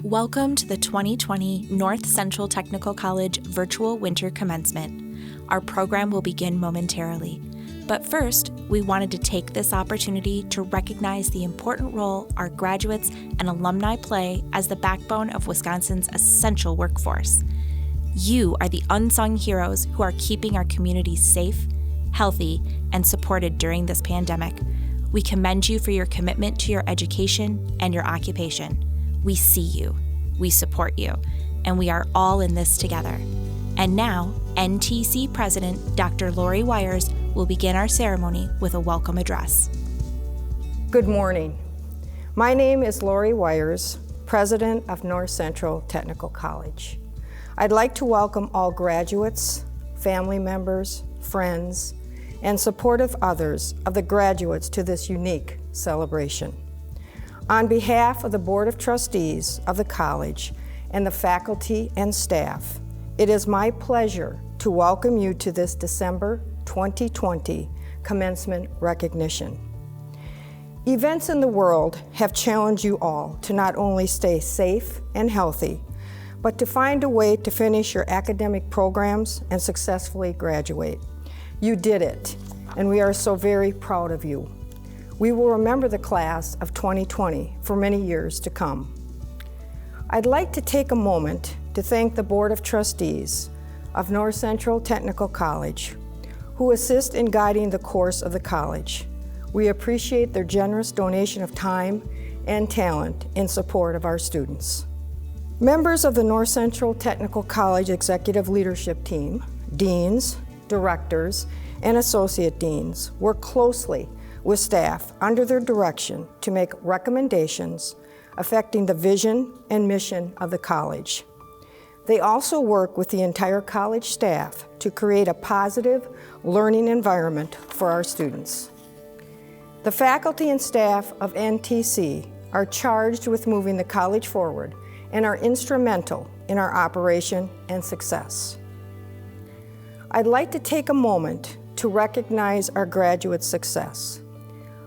Welcome to the 2020 North Central Technical College Virtual Winter Commencement. Our program will begin momentarily. But first, we wanted to take this opportunity to recognize the important role our graduates and alumni play as the backbone of Wisconsin's essential workforce. You are the unsung heroes who are keeping our communities safe, healthy, and supported during this pandemic. We commend you for your commitment to your education and your occupation. We see you, we support you, and we are all in this together. And now, NTC President Dr. Lori Weyers will begin our ceremony with a welcome address. Good morning. My name is Lori Weyers, President of North Central Technical College. I'd like to welcome all graduates, family members, friends, and supportive others of the graduates to this unique celebration. On behalf of the Board of Trustees of the college and the faculty and staff, it is my pleasure to welcome you to this December 2020 commencement recognition. Events in the world have challenged you all to not only stay safe and healthy, but to find a way to finish your academic programs and successfully graduate. You did it, and we are so very proud of you. We will remember the class of 2020 for many years to come. I'd like to take a moment to thank the Board of Trustees of North Central Technical College, who assist in guiding the course of the college. We appreciate their generous donation of time and talent in support of our students. Members of the North Central Technical College Executive Leadership Team, deans, directors, and associate deans work closely with staff under their direction to make recommendations affecting the vision and mission of the college. They also work with the entire college staff to create a positive learning environment for our students. The faculty and staff of NTC are charged with moving the college forward and are instrumental in our operation and success. I'd like to take a moment to recognize our graduate success.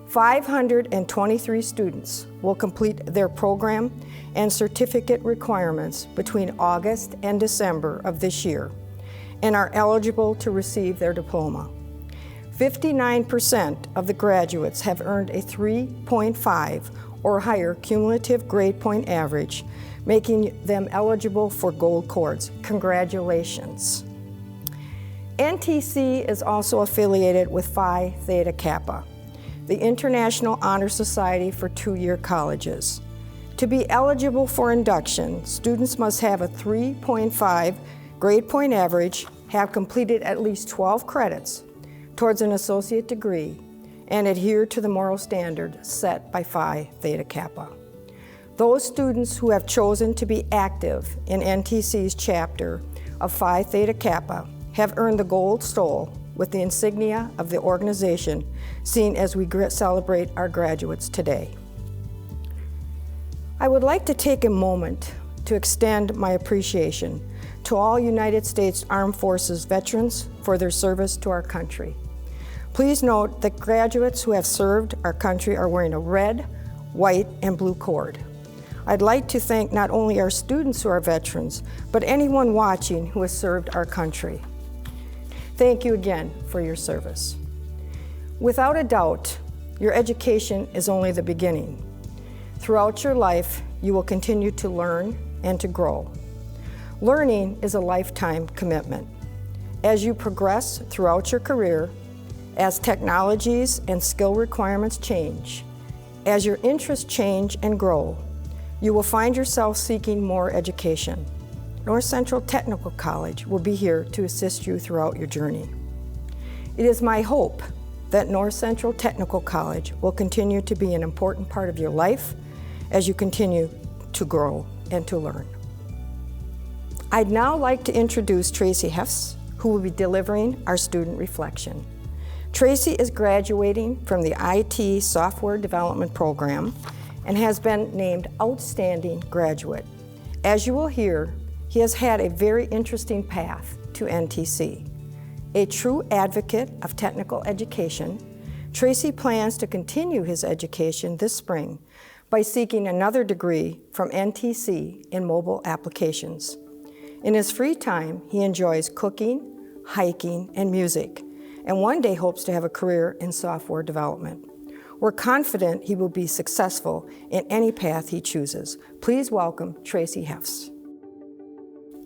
523 students will complete their program and certificate requirements between August and December of this year and are eligible to receive their diploma. 59% of the graduates have earned a 3.5 or higher cumulative grade point average, making them eligible for gold cords. Congratulations. NTC is also affiliated with Phi Theta Kappa, the International Honor Society for two-year colleges. To be eligible for induction, students must have a 3.5 grade point average, have completed at least 12 credits towards an associate degree, and adhere to the moral standard set by Phi Theta Kappa. Those students who have chosen to be active in NTC's chapter of Phi Theta Kappa have earned the gold stole with the insignia of the organization, seen as we celebrate our graduates today. I would like to take a moment to extend my appreciation to all United States Armed Forces veterans for their service to our country. Please note that graduates who have served our country are wearing a red, white, and blue cord. I'd like to thank not only our students who are veterans, but anyone watching who has served our country. Thank you again for your service. Without a doubt, your education is only the beginning. Throughout your life, you will continue to learn and to grow. Learning is a lifetime commitment. As you progress throughout your career, as technologies and skill requirements change, as your interests change and grow, you will find yourself seeking more education. North Central Technical College will be here to assist you throughout your journey. It is my hope that North Central Technical College will continue to be an important part of your life as you continue to grow and to learn. I'd now like to introduce Tracy Hess, who will be delivering our student reflection. Tracy is graduating from the IT Software Development Program and has been named Outstanding Graduate. As you will hear, he has had a very interesting path to NTC. A true advocate of technical education, Tracy plans to continue his education this spring by seeking another degree from NTC in mobile applications. In his free time, he enjoys cooking, hiking, and music, and one day hopes to have a career in software development. We're confident he will be successful in any path he chooses. Please welcome Tracy Hoefs.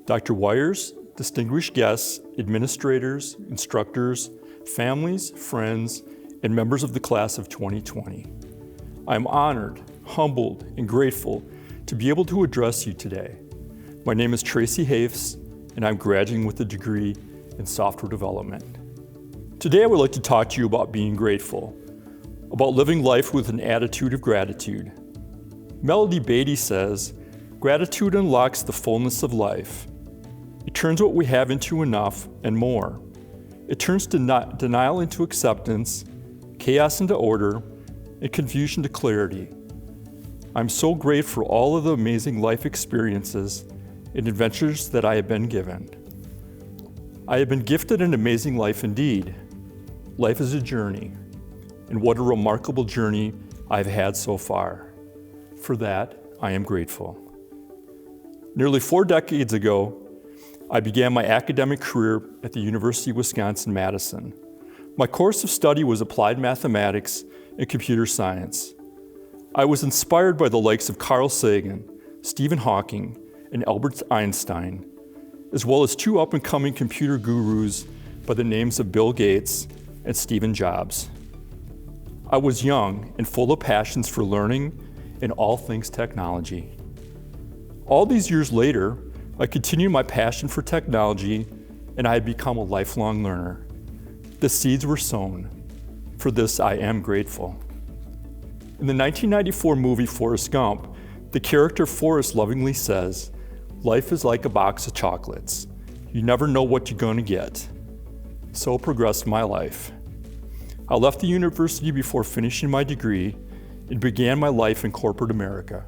Dr. Weyers, distinguished guests, administrators, instructors, families, friends, and members of the class of 2020. I am honored, humbled, and grateful to be able to address you today. My name is Tracy Hoefs, and I'm graduating with a degree in software development. Today I would like to talk to you about being grateful, about living life with an attitude of gratitude. Melody Beatty says, "Gratitude unlocks the fullness of life. It turns what we have into enough and more. It turns denial into acceptance, chaos into order, and confusion to clarity. I'm so grateful for all of the amazing life experiences and adventures that I have been given. I have been gifted an amazing life indeed. Life is a journey, and what a remarkable journey I've had so far. For that, I am grateful." Nearly 4 decades ago, I began my academic career at the University of Wisconsin-Madison. My course of study was applied mathematics and computer science. I was inspired by the likes of Carl Sagan, Stephen Hawking, and Albert Einstein, as well as 2 up-and-coming computer gurus by the names of Bill Gates and Stephen Jobs. I was young and full of passions for learning and all things technology. All these years later, I continued my passion for technology, and I had become a lifelong learner. The seeds were sown. For this, I am grateful. In the 1994 movie Forrest Gump, the character Forrest lovingly says, "Life is like a box of chocolates. You never know what you're going to get." So progressed my life. I left the university before finishing my degree and began my life in corporate America.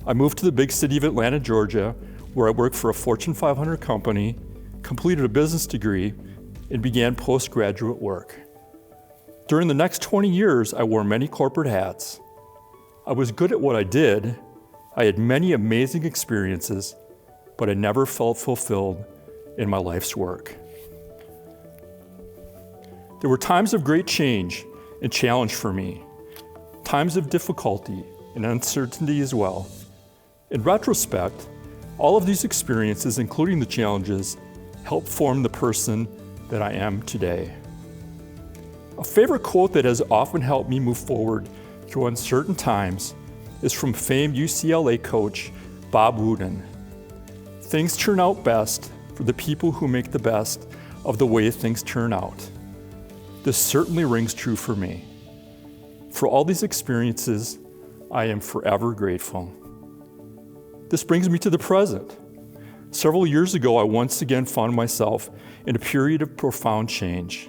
I moved to the big city of Atlanta, Georgia, where I worked for a Fortune 500 company, completed a business degree, and began postgraduate work. During the next 20 years, I wore many corporate hats. I was good at what I did. I had many amazing experiences, but I never felt fulfilled in my life's work. There were times of great change and challenge for me, times of difficulty and uncertainty as well. In retrospect, all of these experiences, including the challenges, helped form the person that I am today. A favorite quote that has often helped me move forward through uncertain times is from famed UCLA coach Bob Wooden. "Things turn out best for the people who make the best of the way things turn out." This certainly rings true for me. For all these experiences, I am forever grateful. This brings me to the present. Several years ago, I once again found myself in a period of profound change.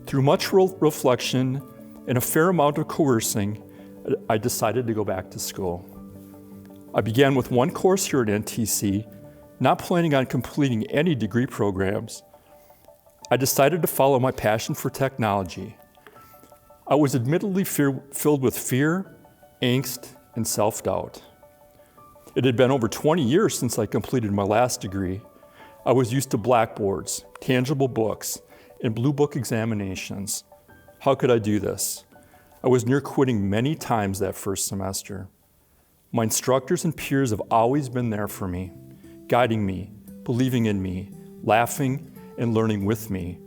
Through much reflection and a fair amount of coercing, I decided to go back to school. I began with 1 course here at NTC, not planning on completing any degree programs. I decided to follow my passion for technology. I was admittedly filled with fear, angst, and self-doubt. It had been over 20 years since I completed my last degree. I was used to blackboards, tangible books, and blue book examinations. How could I do this? I was near quitting many times that first semester. My instructors and peers have always been there for me, guiding me, believing in me, laughing, and learning with me.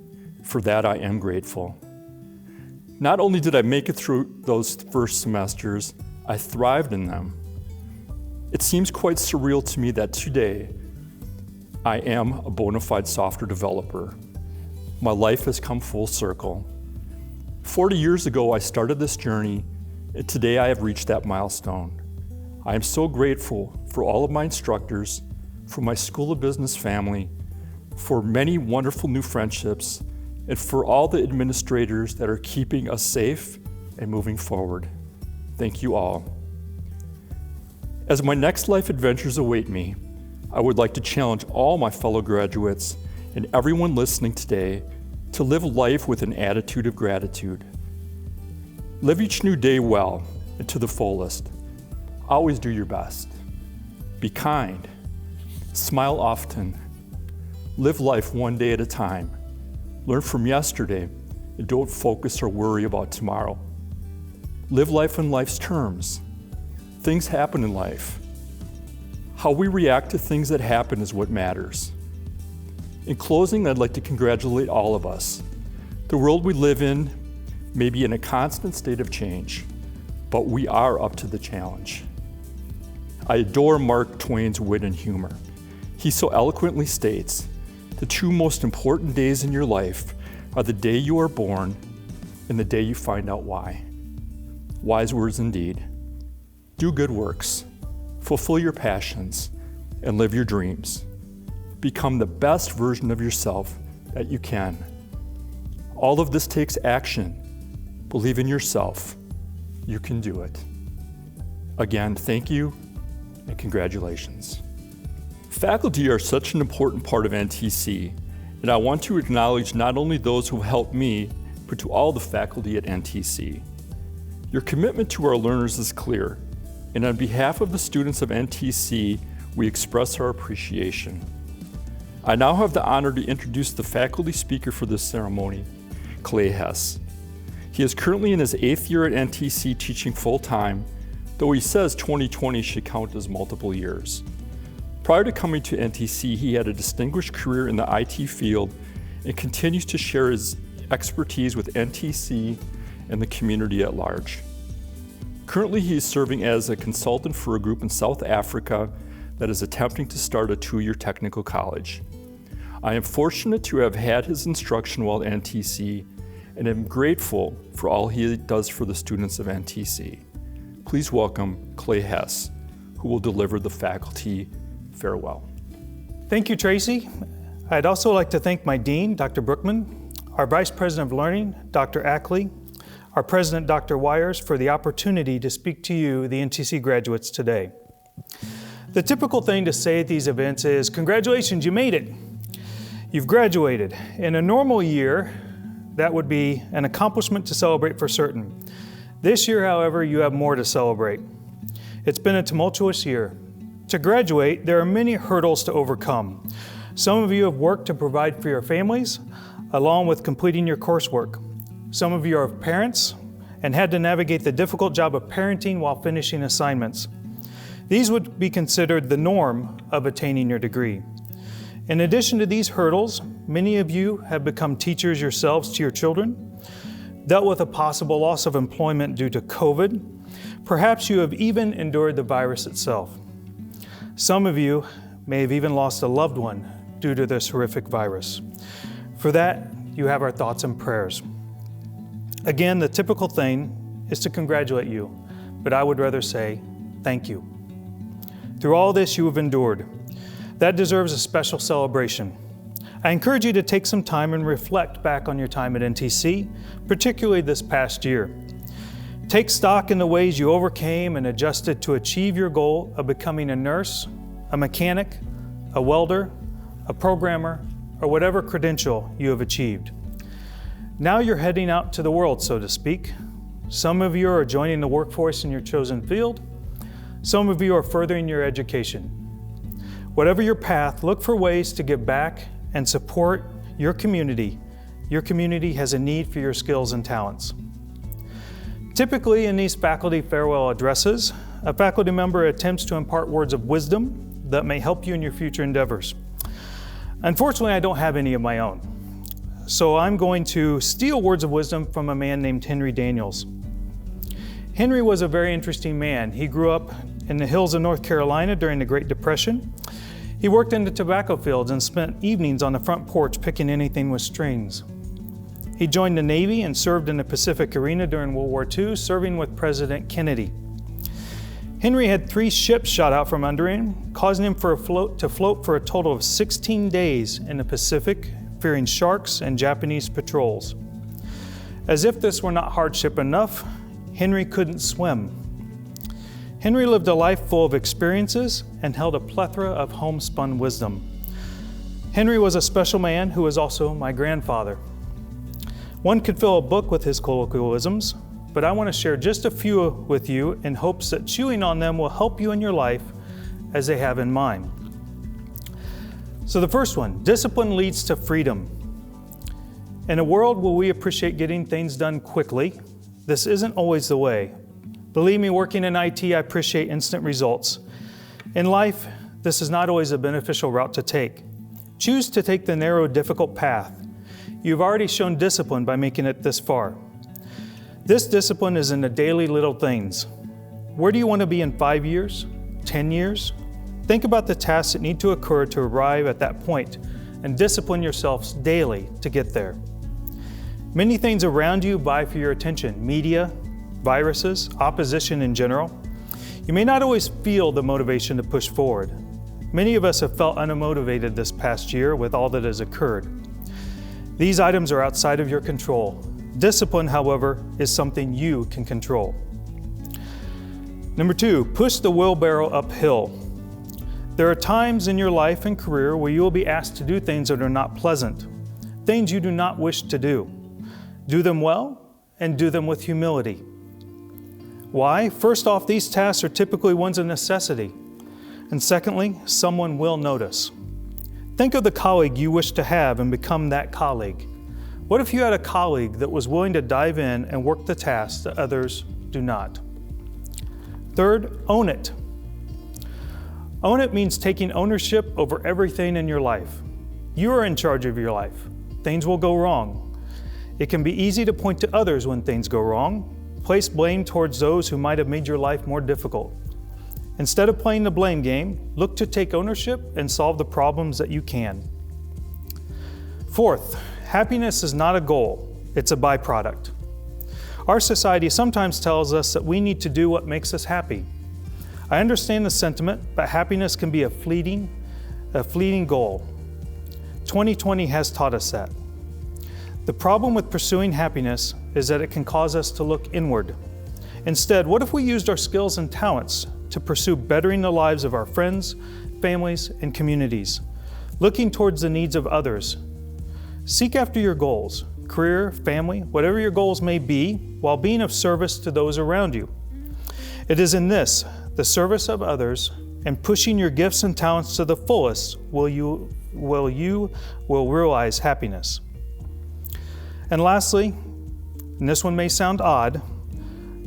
For that, I am grateful. Not only did I make it through those first semesters, I thrived in them. It seems quite surreal to me that today, I am a bona fide software developer. My life has come full circle. 40 years ago, I started this journey, and today I have reached that milestone. I am so grateful for all of my instructors, for my School of Business family, for many wonderful new friendships, and for all the administrators that are keeping us safe and moving forward. Thank you all. As my next life adventures await me, I would like to challenge all my fellow graduates and everyone listening today to live life with an attitude of gratitude. Live each new day well and to the fullest, Always do your best. Be kind. Smile often. Live life one day at a time. Learn from yesterday and don't focus or worry about tomorrow. Live life on life's terms. Things happen in life. How we react to things that happen is what matters. In closing, I'd like to congratulate all of us. The world we live in may be in a constant state of change, but we are up to the challenge. I adore Mark Twain's wit and humor. He so eloquently states, "The two most important days in your life are the day you are born and the day you find out why." Wise words indeed. Do good works, fulfill your passions, and live your dreams. Become the best version of yourself that you can. All of this takes action. Believe in yourself. You can do it. Again, thank you and congratulations. Faculty are such an important part of NTC, and I want to acknowledge not only those who helped me, but to all the faculty at NTC. Your commitment to our learners is clear, and on behalf of the students of NTC, we express our appreciation. I now have the honor to introduce the faculty speaker for this ceremony, Tracy Hess. He is currently in his 8th year at NTC teaching full-time, though he says 2020 should count as multiple years. Prior to coming to NTC, he had a distinguished career in the IT field and continues to share his expertise with NTC and the community at large. Currently, he is serving as a consultant for a group in South Africa that is attempting to start a 2-year technical college. I am fortunate to have had his instruction while at NTC and am grateful for all he does for the students of NTC. Please welcome Tracy Hess, who will deliver the faculty farewell. Thank you, Tracy. I'd also like to thank my Dean, Dr. Brookman, our Vice President of Learning, Dr. Ackley, our President, Dr. Weyers, for the opportunity to speak to you, the NTC graduates, today. The typical thing to say at these events is, "Congratulations, you made it. You've graduated." In a normal year, that would be an accomplishment to celebrate for certain. This year, however, you have more to celebrate. It's been a tumultuous year. To graduate, there are many hurdles to overcome. Some of you have worked to provide for your families, along with completing your coursework. Some of you are parents and had to navigate the difficult job of parenting while finishing assignments. These would be considered the norm of attaining your degree. In addition to these hurdles, many of you have become teachers yourselves to your children, dealt with a possible loss of employment due to COVID. Perhaps you have even endured the virus itself. Some of you may have even lost a loved one due to this horrific virus. For that, you have our thoughts and prayers. Again, the typical thing is to congratulate you, but I would rather say thank you. Through all this you have endured. That deserves a special celebration. I encourage you to take some time and reflect back on your time at NTC, particularly this past year. Take stock in the ways you overcame and adjusted to achieve your goal of becoming a nurse, a mechanic, a welder, a programmer, or whatever credential you have achieved. Now you're heading out to the world, so to speak. Some of you are joining the workforce in your chosen field. Some of you are furthering your education. Whatever your path, look for ways to give back and support your community. Your community has a need for your skills and talents. Typically in these faculty farewell addresses, a faculty member attempts to impart words of wisdom that may help you in your future endeavors. Unfortunately, I don't have any of my own. So I'm going to steal words of wisdom from a man named Henry Daniels. Henry was a very interesting man. He grew up in the hills of North Carolina during the Great Depression. He worked in the tobacco fields and spent evenings on the front porch picking anything with strings. He joined the Navy and served in the Pacific Arena during World War II, serving with President Kennedy. Henry had 3 ships shot out from under him, causing him to float for a total of 16 days in the Pacific, fearing sharks and Japanese patrols. As if this were not hardship enough, Henry couldn't swim. Henry lived a life full of experiences and held a plethora of homespun wisdom. Henry was a special man who was also my grandfather. One could fill a book with his colloquialisms, but I want to share just a few with you in hopes that chewing on them will help you in your life as they have in mine. So the first one, discipline leads to freedom. In a world where we appreciate getting things done quickly, this isn't always the way. Believe me, working in IT, I appreciate instant results. In life, this is not always a beneficial route to take. Choose to take the narrow, difficult path. You've already shown discipline by making it this far. This discipline is in the daily little things. Where do you want to be in 5 years, 10 years? Think about the tasks that need to occur to arrive at that point and discipline yourselves daily to get there. Many things around you vie for your attention: media, viruses, opposition in general. You may not always feel the motivation to push forward. Many of us have felt unmotivated this past year with all that has occurred. These items are outside of your control. Discipline, however, is something you can control. Number 2, push the wheelbarrow uphill. There are times in your life and career where you will be asked to do things that are not pleasant, things you do not wish to do. Do them well and do them with humility. Why? First off, these tasks are typically ones of necessity. And secondly, someone will notice. Think of the colleague you wish to have and become that colleague. What if you had a colleague that was willing to dive in and work the tasks that others do not? Third, own it. Own it means taking ownership over everything in your life. You are in charge of your life. Things will go wrong. It can be easy to point to others when things go wrong. Place blame towards those who might have made your life more difficult. Instead of playing the blame game, look to take ownership and solve the problems that you can. Fourth, happiness is not a goal, it's a byproduct. Our society sometimes tells us that we need to do what makes us happy. I understand the sentiment, but happiness can be a fleeting goal. 2020 has taught us that. The problem with pursuing happiness is that it can cause us to look inward. Instead, what if we used our skills and talents to pursue bettering the lives of our friends, families, and communities, looking towards the needs of others? Seek after your goals, career, family, whatever your goals may be, while being of service to those around you. It is in this, the service of others, and pushing your gifts and talents to the fullest will you realize happiness. And lastly, and this one may sound odd,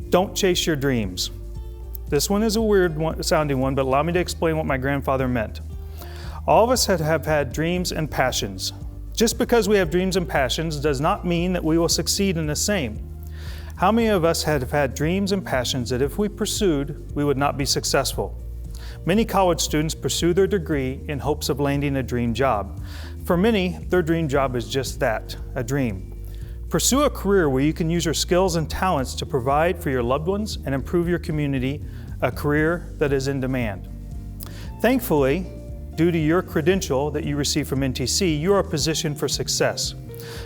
don't chase your dreams. This one is a weird sounding one, but allow me to explain what my grandfather meant. All of us have had dreams and passions. Just because we have dreams and passions does not mean that we will succeed in the same. How many of us have had dreams and passions that if we pursued, we would not be successful? Many college students pursue their degree in hopes of landing a dream job. For many, their dream job is just that, a dream. Pursue a career where you can use your skills and talents to provide for your loved ones and improve your community, a career that is in demand. Thankfully, due to your credential that you receive from NTC, you are positioned for success.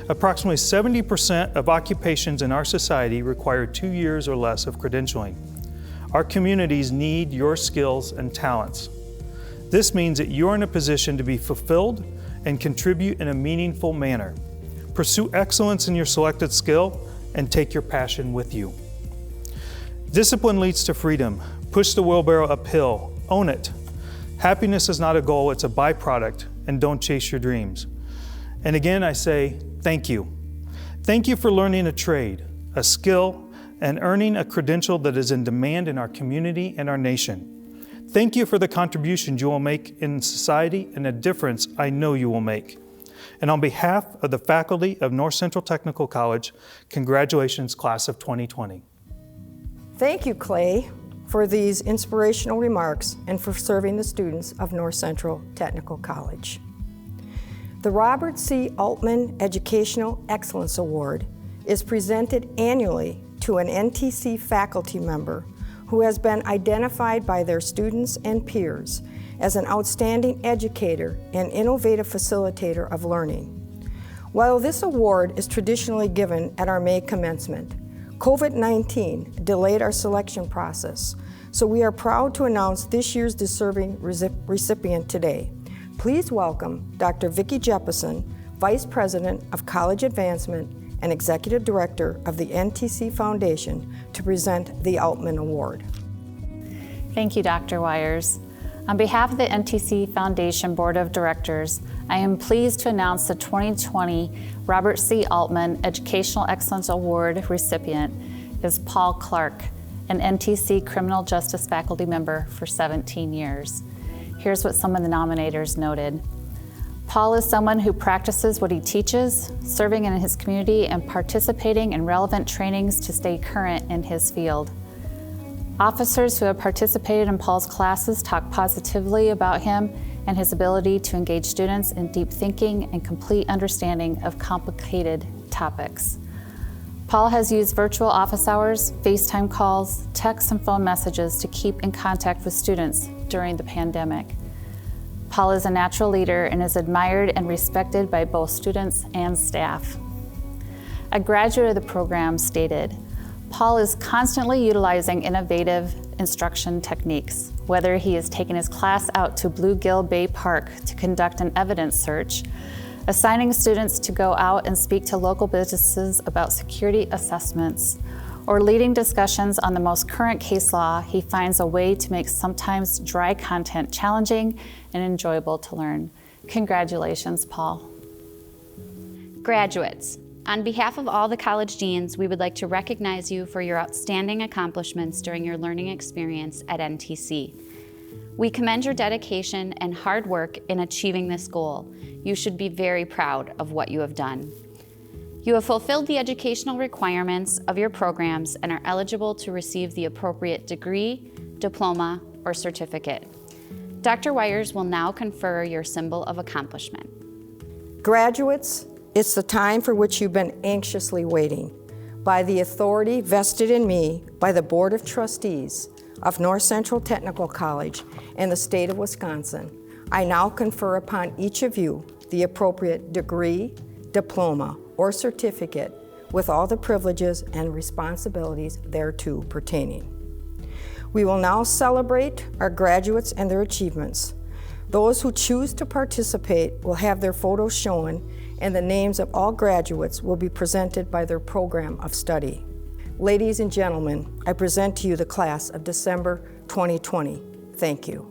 Approximately 70% of occupations in our society require 2 years or less of credentialing. Our communities need your skills and talents. This means that you're in a position to be fulfilled and contribute in a meaningful manner. Pursue excellence in your selected skill and take your passion with you. Discipline leads to freedom. Push the wheelbarrow uphill. Own it. Happiness is not a goal, it's a byproduct, and don't chase your dreams. And again, I say thank you. Thank you for learning a trade, a skill, and earning a credential that is in demand in our community and our nation. Thank you for the contributions you will make in society and a difference I know you will make. And on behalf of the faculty of North Central Technical College, congratulations, class of 2020. Thank you, Clay, for these inspirational remarks and for serving the students of North Central Technical College. The Robert C. Altman Educational Excellence Award is presented annually to an NTC faculty member who has been identified by their students and peers as an outstanding educator and innovative facilitator of learning. While this award is traditionally given at our May commencement, COVID-19 delayed our selection process, so we are proud to announce this year's deserving recipient today. Please welcome Dr. Vicki Jeppesen, Vice President of College Advancement and Executive Director of the NTC Foundation, to present the Altman Award. Thank you, Dr. Weyers. On behalf of the NTC Foundation Board of Directors, I am pleased to announce the 2020 Robert C. Altman Educational Excellence Award recipient is Paul Clark, an NTC criminal justice faculty member for 17 years. Here's what some of the nominators noted. Paul is someone who practices what he teaches, serving in his community and participating in relevant trainings to stay current in his field. Officers who have participated in Paul's classes talk positively about him and his ability to engage students in deep thinking and complete understanding of complicated topics. Paul has used virtual office hours, FaceTime calls, text and phone messages to keep in contact with students during the pandemic. Paul is a natural leader and is admired and respected by both students and staff. A graduate of the program stated, Paul is constantly utilizing innovative instruction techniques, whether he is taking his class out to Bluegill Bay Park to conduct an evidence search, assigning students to go out and speak to local businesses about security assessments, or leading discussions on the most current case law. He finds a way to make sometimes dry content challenging and enjoyable to learn. Congratulations, Paul. Graduates, on behalf of all the college deans, we would like to recognize you for your outstanding accomplishments during your learning experience at NTC. We commend your dedication and hard work in achieving this goal. You should be very proud of what you have done. You have fulfilled the educational requirements of your programs and are eligible to receive the appropriate degree, diploma, or certificate. Dr. Weyers will now confer your symbol of accomplishment. Graduates, it's the time for which you've been anxiously waiting. By the authority vested in me by the Board of Trustees of North Central Technical College and the state of Wisconsin, I now confer upon each of you the appropriate degree, diploma, or certificate with all the privileges and responsibilities thereto pertaining. We will now celebrate our graduates and their achievements. Those who choose to participate will have their photos shown, and the names of all graduates will be presented by their program of study. Ladies and gentlemen, I present to you the class of December 2020. Thank you.